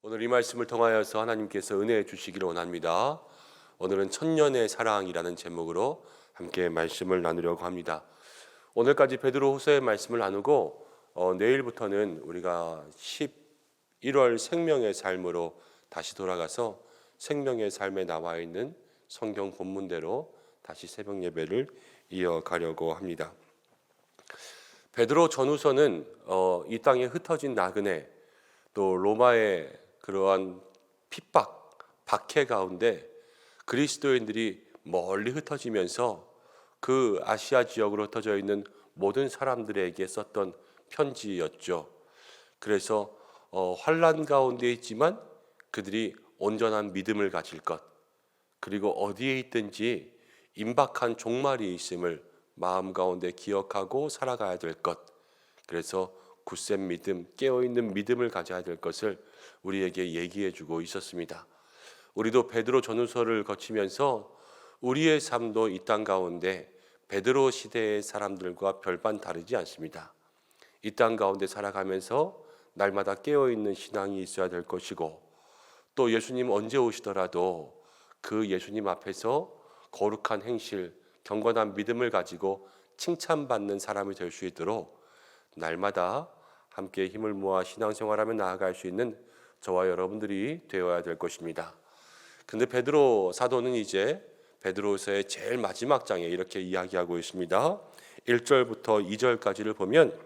오늘 이 말씀을 통하여서 하나님께서 은혜 주시기를 원합니다. 오늘은 천년의 사랑이라는 제목으로 함께 말씀을 나누려고 합니다. 오늘까지 베드로후서의 말씀을 나누고 내일부터는 우리가 11월 생명의 삶으로 다시 돌아가서 생명의 삶에 나와 있는 성경 본문대로 다시 새벽 예배를 이어가려고 합니다. 베드로 전후서는 이 땅에 흩어진 나그네 또 로마의 그러한 핍박, 박해 가운데 그리스도인들이 멀리 흩어지면서 그 아시아 지역으로 흩어져 있는 모든 사람들에게 썼던 편지였죠. 그래서 환난 가운데 있지만 그들이 온전한 믿음을 가질 것, 그리고 어디에 있든지 임박한 종말이 있음을 마음 가운데 기억하고 살아가야 될 것, 그래서 굳센 믿음, 깨어있는 믿음을 가져야 될 것을 우리에게 얘기해주고 있었습니다. 우리도 베드로 전후서를 거치면서 우리의 삶도 이 땅 가운데 베드로 시대의 사람들과 별반 다르지 않습니다. 이 땅 가운데 살아가면서 날마다 깨어있는 신앙이 있어야 될 것이고, 또 예수님 언제 오시더라도 그 예수님 앞에서 거룩한 행실, 경건한 믿음을 가지고 칭찬받는 사람이 될 수 있도록 날마다 함께 힘을 모아 신앙생활하며 나아갈 수 있는 저와 여러분들이 되어야 될 것입니다. 근데 베드로 사도는 이제 베드로서의 제일 마지막 장에 이렇게 이야기하고 있습니다. 1절부터 2절까지를 보면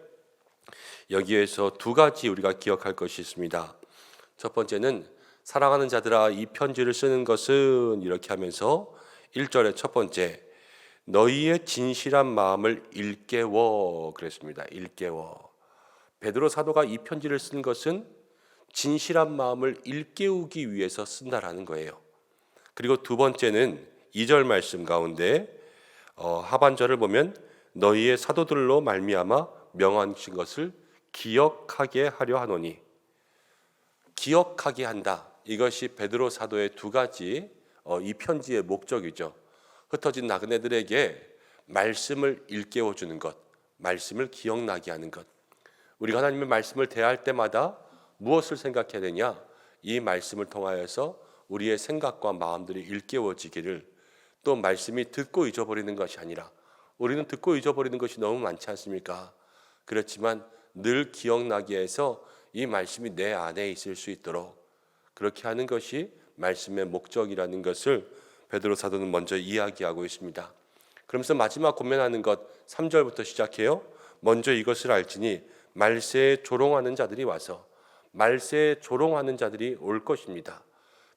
여기에서 두 가지 우리가 기억할 것이 있습니다. 첫 번째는 사랑하는 자들아 이 편지를 쓰는 것은 이렇게 하면서 1절의 첫 번째 너희의 진실한 마음을 일깨워 그랬습니다. 일깨워. 베드로 사도가 이 편지를 쓴 것은 진실한 마음을 일깨우기 위해서 쓴다라는 거예요. 그리고 두 번째는 2절 말씀 가운데 하반절을 보면 너희의 사도들로 말미암아 명하신 것을 기억하게 하려 하노니, 기억하게 한다. 이것이 베드로 사도의 두 가지 이 편지의 목적이죠. 흩어진 나그네들에게 말씀을 일깨워 주는 것, 말씀을 기억나게 하는 것. 우리가 하나님의 말씀을 대할 때마다 무엇을 생각해야 되냐? 이 말씀을 통하여서 우리의 생각과 마음들이 일깨워지기를, 또 말씀이 듣고 잊어버리는 것이 아니라, 우리는 듣고 잊어버리는 것이 너무 많지 않습니까? 그렇지만 늘 기억나게 해서 이 말씀이 내 안에 있을 수 있도록 그렇게 하는 것이 말씀의 목적이라는 것을 베드로 사도는 먼저 이야기하고 있습니다. 그러면서 마지막 고면하는 것 3절부터 시작해요. 먼저 이것을 알지니 말세에 조롱하는 자들이 와서, 말세에 조롱하는 자들이 올 것입니다.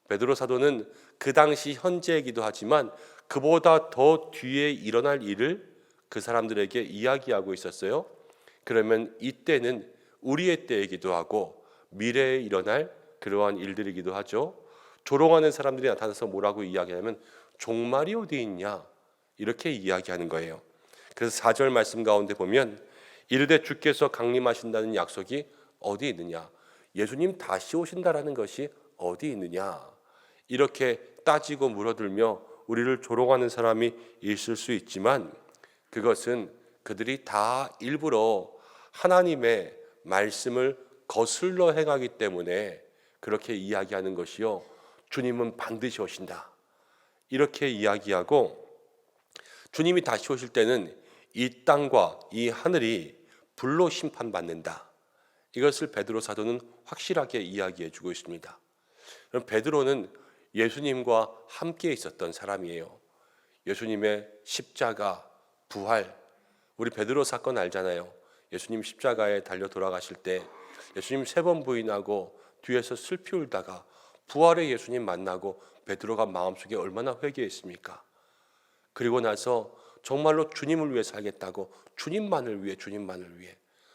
베드로 사도는 그 당시 현재이기도 하지만 그보다 더 뒤에 일어날 일을 그 사람들에게 이야기하고 있었어요. 그러면 이때는 우리의 때이기도 하고 미래에 일어날 그러한 일들이기도 하죠. 조롱하는 사람들이 나타나서 뭐라고 이야기하냐면 종말이 어디 있냐 이렇게 이야기하는 거예요. 그래서 4절 말씀 가운데 보면 이르되 주께서 강림하신다는 약속이 어디 있느냐, 예수님 다시 오신다라는 것이 어디 있느냐, 이렇게 따지고 물어들며 우리를 조롱하는 사람이 있을 수 있지만 그것은 그들이 다 일부러 하나님의 말씀을 거슬러 행하기 때문에 그렇게 이야기하는 것이요, 주님은 반드시 오신다 이렇게 이야기하고, 주님이 다시 오실 때는 이 땅과 이 하늘이 불로 심판받는다, 이것을 베드로 사도는 확실하게 이야기해 주고 있습니다. 그럼 베드로는 예수님과 함께 있었던 사람이에요. 예수님의 십자가, 부활, 우리 베드로 사건 알잖아요. 예수님 십자가에 달려 돌아가실 때 예수님 3번 부인하고 뒤에서 슬피 울다가 부활의 예수님 만나고 베드로가 마음속에 얼마나 회개했습니까? 그리고 나서 정말로 주님을 위해 살겠다고 주님만을 위해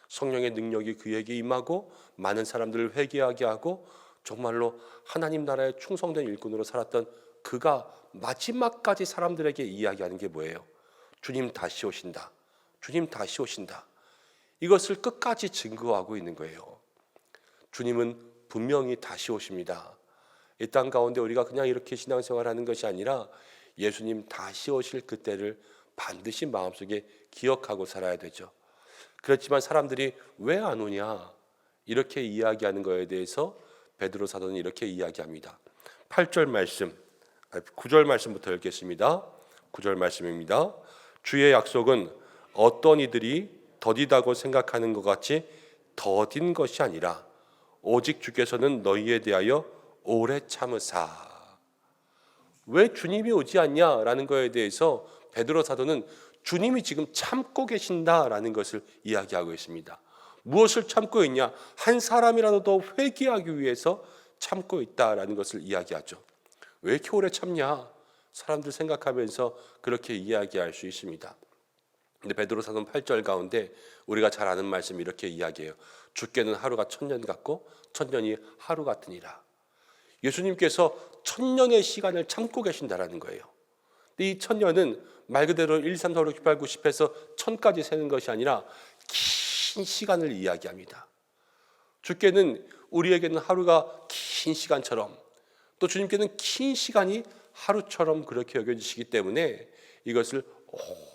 성령의 능력이 그에게 임하고 많은 사람들을 회개하게 하고 정말로 하나님 나라에 충성된 일꾼으로 살았던 그가 마지막까지 사람들에게 이야기하는 게 뭐예요? 주님 다시 오신다. 주님 다시 오신다. 이것을 끝까지 증거하고 있는 거예요. 주님은 분명히 다시 오십니다. 이 땅 가운데 우리가 그냥 이렇게 신앙생활하는 것이 아니라 예수님 다시 오실 그때를 반드시 마음속에 기억하고 살아야 되죠. 그렇지만 사람들이 왜 안 오냐 이렇게 이야기하는 것에 대해서 베드로 사도는 이렇게 이야기합니다. 8절 말씀, 9절 말씀부터 읽겠습니다. 9절 말씀입니다. 주의 약속은 어떤 이들이 더디다고 생각하는 것 같이 더딘 것이 아니라 오직 주께서는 너희에 대하여 오래 참으사. 왜 주님이 오지 않냐라는 것에 대해서 베드로 사도는 주님이 지금 참고 계신다라는 것을 이야기하고 있습니다. 무엇을 참고 있냐? 한 사람이라도 더 회개하기 위해서 참고 있다라는 것을 이야기하죠. 왜 이렇게 오래 참냐? 사람들 생각하면서 그렇게 이야기할 수 있습니다. 근데 베드로 사도는 8절 가운데 우리가 잘 아는 말씀 이렇게 이야기해요. 주께는 하루가 천년 같고 천년이 하루 같으니라. 예수님께서 천년의 시간을 참고 계신다라는 거예요. 이 천년은 말 그대로 1, 2, 3, 4, 5, 6, 7, 8, 9, 10에서 1000까지 세는 것이 아니라 긴 시간을 이야기합니다. 주께는 우리에게는 하루가 긴 시간처럼 또 주님께는 긴 시간이 하루처럼 그렇게 여겨지시기 때문에 이것을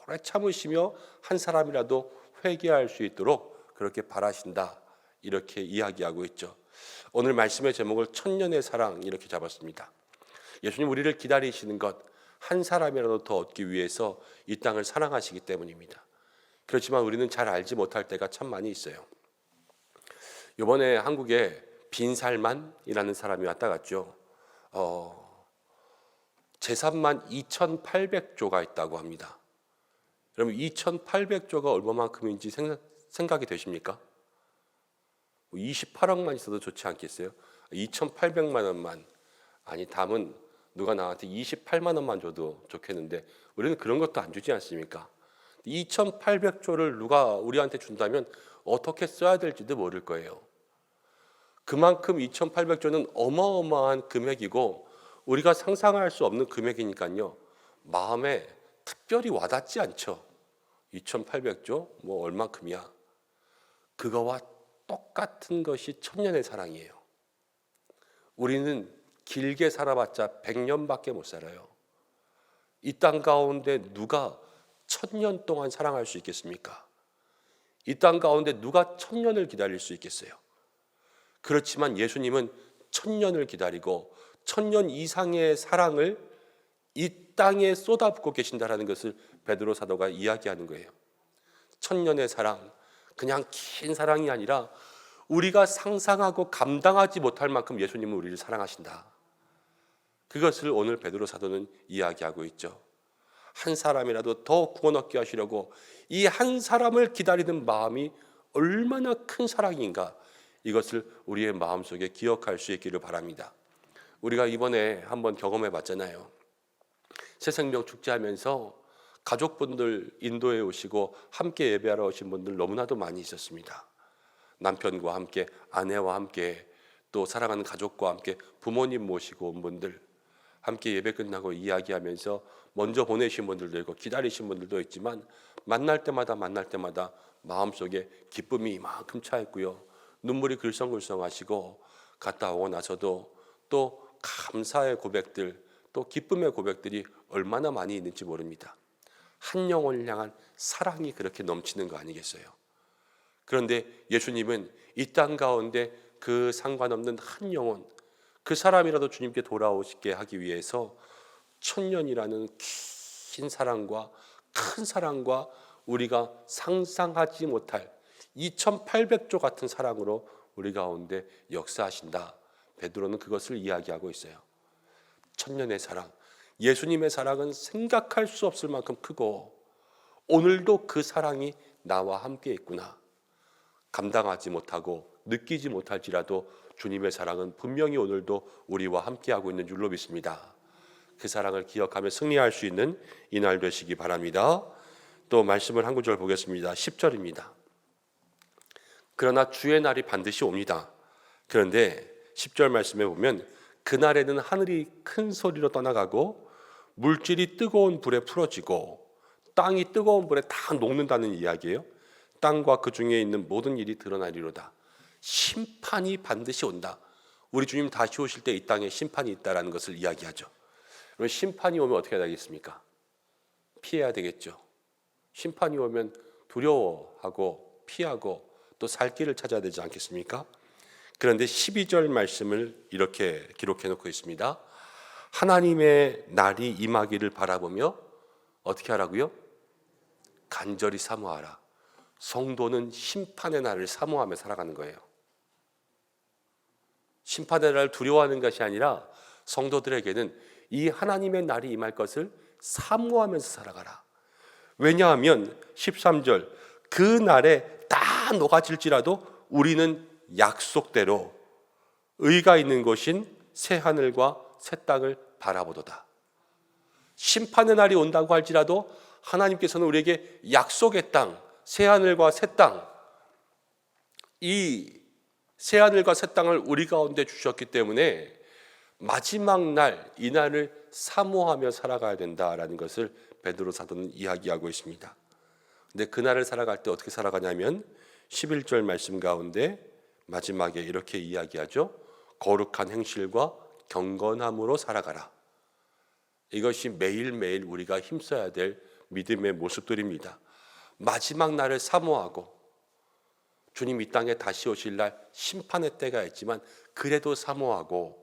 오래 참으시며 한 사람이라도 회개할 수 있도록 그렇게 바라신다, 이렇게 이야기하고 있죠. 오늘 말씀의 제목을 천년의 사랑 이렇게 잡았습니다. 예수님 우리를 기다리시는 것, 한 사람이라도 더 얻기 위해서 이 땅을 사랑하시기 때문입니다. 그렇지만 우리는 잘 알지 못할 때가 참 많이 있어요. 이번에 한국에 빈살만이라는 사람이 왔다 갔죠. 재산만 2,800조가 있다고 합니다. 여러분 2,800조가 얼마만큼인지 생각이 되십니까? 28억만 있어도 좋지 않겠어요? 2,800만 원만, 아니 담은 누가 나한테 28만 원만 줘도 좋겠는데 우리는 그런 것도 안 주지 않습니까? 2,800조를 누가 우리한테 준다면 어떻게 써야 될지도 모를 거예요. 그만큼 2,800조는 어마어마한 금액이고 우리가 상상할 수 없는 금액이니까요. 마음에 특별히 와닿지 않죠. 2,800조? 뭐 얼마큼이야? 그거와 똑같은 것이 천년의 사랑이에요. 우리는 길게 살아봤자 100년밖에 못 살아요. 이 땅 가운데 누가 1000년 동안 사랑할 수 있겠습니까? 이 땅 가운데 누가 1000년을 기다릴 수 있겠어요? 그렇지만 예수님은 1000년을 기다리고 1000년 이상의 사랑을 이 땅에 쏟아붓고 계신다라는 것을 베드로 사도가 이야기하는 거예요. 1000년의 사랑, 그냥 긴 사랑이 아니라 우리가 상상하고 감당하지 못할 만큼 예수님은 우리를 사랑하신다. 그것을 오늘 베드로 사도는 이야기하고 있죠. 한 사람이라도 더 구원 얻게 하시려고 이 한 사람을 기다리는 마음이 얼마나 큰 사랑인가, 이것을 우리의 마음속에 기억할 수 있기를 바랍니다. 우리가 이번에 한번 경험해 봤잖아요. 새생명 축제하면서 가족분들 인도에 오시고 함께 예배하러 오신 분들 너무나도 많이 있었습니다. 남편과 함께, 아내와 함께, 또 사랑하는 가족과 함께 부모님 모시고 온 분들, 함께 예배 끝나고 이야기하면서 먼저 보내신 분들도 있고 기다리신 분들도 있지만 만날 때마다 마음속에 기쁨이 이만큼 차 있고요. 눈물이 글썽글썽하시고 갔다 오고 나서도 또 감사의 고백들, 또 기쁨의 고백들이 얼마나 많이 있는지 모릅니다. 한 영혼을 향한 사랑이 그렇게 넘치는 거 아니겠어요? 그런데 예수님은 이 땅 가운데 그 상관없는 한 영혼, 그 사람이라도 주님께 돌아오시게 하기 위해서 1000년이라는 긴 사랑과 큰 사랑과 우리가 상상하지 못할 2,800조 같은 사랑으로 우리 가운데 역사하신다. 베드로는 그것을 이야기하고 있어요. 1000년의 사랑, 예수님의 사랑은 생각할 수 없을 만큼 크고 오늘도 그 사랑이 나와 함께 있구나. 감당하지 못하고 느끼지 못할지라도 주님의 사랑은 분명히 오늘도 우리와 함께하고 있는 줄로 믿습니다. 그 사랑을 기억하며 승리할 수 있는 이날 되시기 바랍니다. 또 말씀을 한 구절 보겠습니다. 10절입니다. 그러나 주의 날이 반드시 옵니다. 그런데 10절 말씀에 보면 그날에는 하늘이 큰 소리로 떠나가고 물질이 뜨거운 불에 풀어지고 땅이 뜨거운 불에 다 녹는다는 이야기예요. 땅과 그 중에 있는 모든 일이 드러나리로다. 심판이 반드시 온다. 우리 주님 다시 오실 때 이 땅에 심판이 있다라는 것을 이야기하죠. 그럼 심판이 오면 어떻게 해야 되겠습니까? 피해야 되겠죠. 심판이 오면 두려워하고 피하고 또 살 길을 찾아야 되지 않겠습니까? 그런데 12절 말씀을 이렇게 기록해 놓고 있습니다. 하나님의 날이 임하기를 바라보며 어떻게 하라고요? 간절히 사모하라. 성도는 심판의 날을 사모하며 살아가는 거예요. 심판의 날을 두려워하는 것이 아니라 성도들에게는 이 하나님의 날이 임할 것을 사모하면서 살아가라. 왜냐하면 13절 그 날에 다 녹아질지라도 우리는 약속대로 의가 있는 곳인 새 하늘과 새 땅을 바라보도다. 심판의 날이 온다고 할지라도 하나님께서는 우리에게 약속의 땅, 새 하늘과 새 땅, 이 새 하늘과 새 땅을 우리 가운데 주셨기 때문에 마지막 날, 이 날을 사모하며 살아가야 된다라는 것을 베드로 사도는 이야기하고 있습니다. 근데 그날을 살아갈 때 어떻게 살아가냐면 11절 말씀 가운데 마지막에 이렇게 이야기하죠. 거룩한 행실과 경건함으로 살아가라. 이것이 매일매일 우리가 힘써야 될 믿음의 모습들입니다. 마지막 날을 사모하고 주님 이 땅에 다시 오실 날 심판의 때가 있지만 그래도 사모하고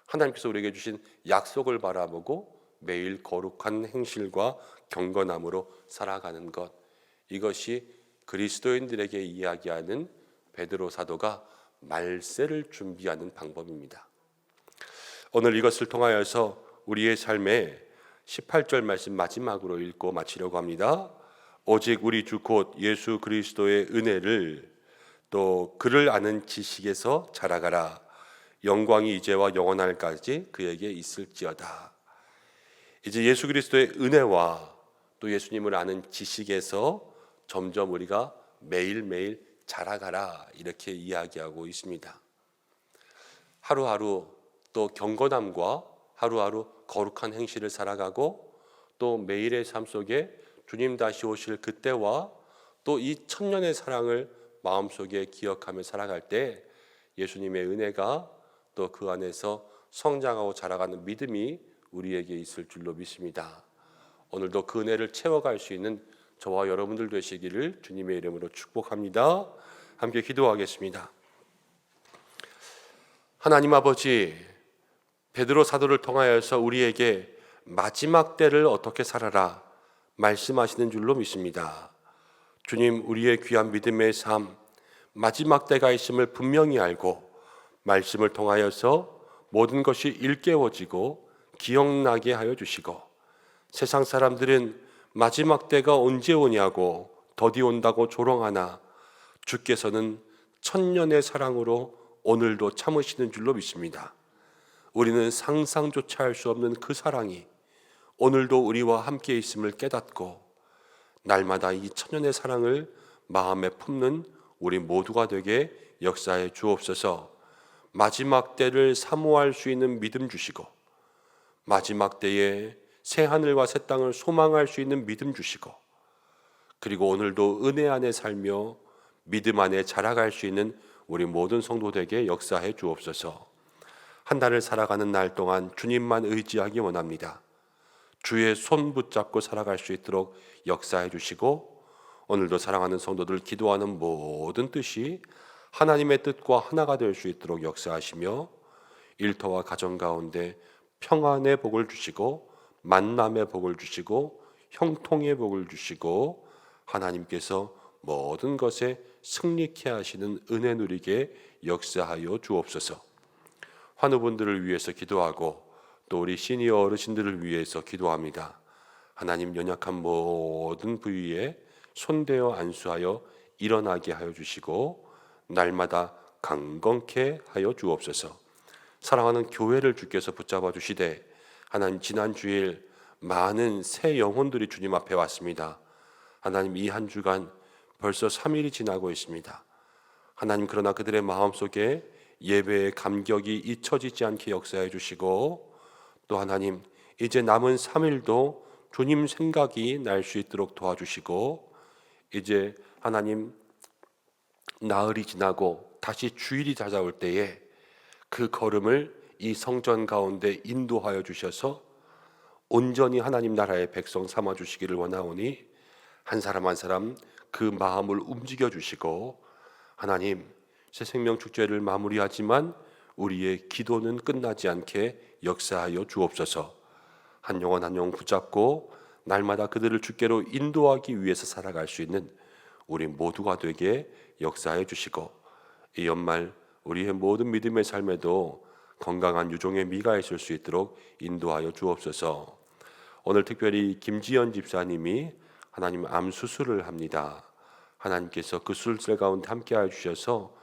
하나님께서 우리에게 주신 약속을 바라보고 매일 거룩한 행실과 경건함으로 살아가는 것, 이것이 그리스도인들에게 이야기하는 베드로 사도가 말세를 준비하는 방법입니다. 오늘 이것을 통하여서 우리의 삶에 18절 말씀 마지막으로 읽고 마치려고 합니다. 오직 우리 주 곧 예수 그리스도의 은혜를 또 그를 아는 지식에서 자라가라. 영광이 이제와 영원할까지 그에게 있을지어다. 이제 예수 그리스도의 은혜와 또 예수님을 아는 지식에서 점점 우리가 매일매일 자라가라 이렇게 이야기하고 있습니다. 하루하루 또 경건함과 하루하루 거룩한 행실을 살아가고 또 매일의 삶 속에 주님 다시 오실 그때와 또 이 천년의 사랑을 마음속에 기억하며 살아갈 때 예수님의 은혜가 또 그 안에서 성장하고 자라가는 믿음이 우리에게 있을 줄로 믿습니다. 오늘도 그 은혜를 채워갈 수 있는 저와 여러분들 되시기를 주님의 이름으로 축복합니다. 함께 기도하겠습니다. 하나님 아버지, 베드로 사도를 통하여서 우리에게 마지막 때를 어떻게 살아라 말씀하시는 줄로 믿습니다. 주님, 우리의 귀한 믿음의 삶, 마지막 때가 있음을 분명히 알고 말씀을 통하여서 모든 것이 일깨워지고 기억나게 하여 주시고, 세상 사람들은 마지막 때가 언제 오냐고 더디 온다고 조롱하나 주께서는 천년의 사랑으로 오늘도 참으시는 줄로 믿습니다. 우리는 상상조차 할 수 없는 그 사랑이 오늘도 우리와 함께 있음을 깨닫고 날마다 이 천년의 사랑을 마음에 품는 우리 모두가 되게 역사해 주옵소서. 마지막 때를 사모할 수 있는 믿음 주시고 마지막 때에 새 하늘과 새 땅을 소망할 수 있는 믿음 주시고, 그리고 오늘도 은혜 안에 살며 믿음 안에 자라갈 수 있는 우리 모든 성도들에게 역사해 주옵소서. 한 달을 살아가는 날 동안 주님만 의지하기 원합니다. 주의 손 붙잡고 살아갈 수 있도록 역사해 주시고, 오늘도 사랑하는 성도들 기도하는 모든 뜻이 하나님의 뜻과 하나가 될 수 있도록 역사하시며 일터와 가정 가운데 평안의 복을 주시고 만남의 복을 주시고 형통의 복을 주시고 하나님께서 모든 것에 승리케 하시는 은혜 누리게 역사하여 주옵소서. 환우분들을 위해서 기도하고 또 우리 시니어 어르신들을 위해서 기도합니다. 하나님, 연약한 모든 부위에 손대어 안수하여 일어나게 하여 주시고 날마다 강건케 하여 주옵소서. 사랑하는 교회를 주께서 붙잡아 주시되, 하나님, 지난 주일 많은 새 영혼들이 주님 앞에 왔습니다. 하나님, 이 한 주간 벌써 3일이 지나고 있습니다. 하나님, 그러나 그들의 마음속에 예배의 감격이 잊혀지지 않게 역사해 주시고, 또 하나님, 이제 남은 3일도 주님 생각이 날 수 있도록 도와주시고, 이제 하나님 나흘이 지나고 다시 주일이 찾아올 때에 그 걸음을 이 성전 가운데 인도하여 주셔서 온전히 하나님 나라의 백성 삼아 주시기를 원하오니, 한 사람 한 사람 그 마음을 움직여 주시고 하나님, 새 생명 축제를 마무리하지만 우리의 기도는 끝나지 않게 역사하여 주옵소서. 한 영혼 한 영혼 붙잡고 날마다 그들을 주께로 인도하기 위해서 살아갈 수 있는 우리 모두가 되게 역사해 주시고, 이 연말 우리의 모든 믿음의 삶에도 건강한 유종의 미가 있을 수 있도록 인도하여 주옵소서. 오늘 특별히 김지연 집사님이 하나님 암 수술을 합니다. 하나님께서 그 수술 가운데 함께하여 주셔서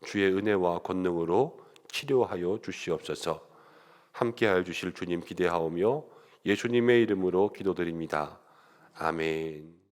주의 은혜와 권능으로 치료하여 주시옵소서. 함께하여 주실 주님 기대하오며 예수님의 이름으로 기도드립니다. 아멘.